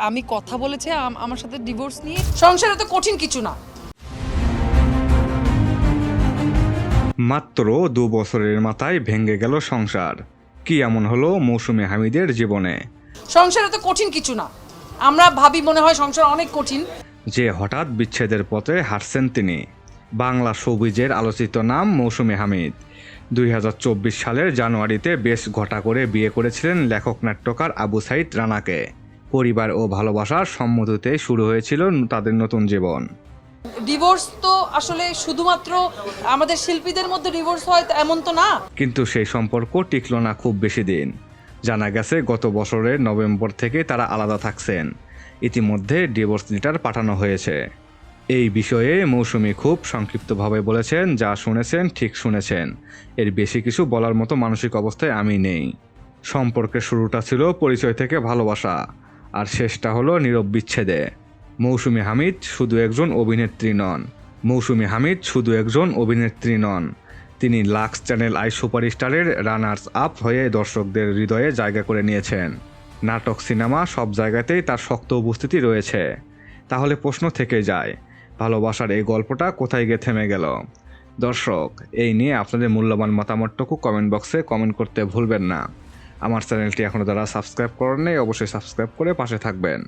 আমি কথা বলেছে আমার সাথে ডিভোর্স নিয়ে। সংসার এত কঠিন কিছু না। মাত্র 2 বছরের মাথায় ভেঙে গেল সংসার। কি এমন হলো মৌসুমী হামিদের জীবনে সংসার এত কঠিন কিছু না। আমরা ভাবি মনে হয় সংসার অনেক কঠিন। যে হঠাৎ বিচ্ছেদের পথে হাঁটছেন তিনি? বাংলা শোবিজের আলোচিত নাম মৌসুমী হামিদ। 2024 সালের জানুয়ারিতে বেশ ঘটা করে বিয়ে করেছিলেন লেখক নাট্যকার আবু সাইদ রানাকে। পরিবার ও ভালোবাসার সম্মতিতে শুরু হয়েছিল তাদের নতুন জীবন। ডিভোর্স তো আসলে শুধুমাত্র আমাদের শিল্পীদের মধ্যে ডিভোর্স হয় এমন তো না। কিন্তু সেই সম্পর্ক টিকল না খুব বেশি দিন। জানা গেছে গত বছরের নভেম্বর থেকে তারা আলাদা থাকছেন। ইতিমধ্যে ডিভোর্স লেটার পাঠানো হয়েছে। এই বিষয়ে মৌসুমী খুব সংক্ষিপ্তভাবে বলেছেন, যা শুনেছেন ঠিক শুনেছেন, এর বেশি কিছু বলার মতো মানসিক অবস্থায় আমি নেই। সম্পর্কের শুরুটা ছিল পরিচয় থেকে ভালোবাসা, আর শেষটা হলো নীরব বিচ্ছেদে। মৌসুমী হামিদ শুধু একজন অভিনেত্রী নন, তিনি লাক্স চ্যানেল আই সুপারস্টারের রানার্স আপ হয়ে দর্শকদের হৃদয়ে জায়গা করে নিয়েছেন। নাটক, সিনেমা সব জায়গাতেই তার শক্ত উপস্থিতি রয়েছে। তাহলে প্রশ্ন থেকে যায়, ভালোবাসার এই গল্পটা কোথায় গিয়ে থেমে গেল? দর্শক, এই নিয়ে আপনাদের মূল্যবান মতামতটুকু কমেন্ট বক্সে কমেন্ট করতে ভুলবেন না। আমার চ্যানেলটি এখনও যারা সাবস্ক্রাইব করেননি অবশ্যই সাবস্ক্রাইব করে পাশে থাকবেন।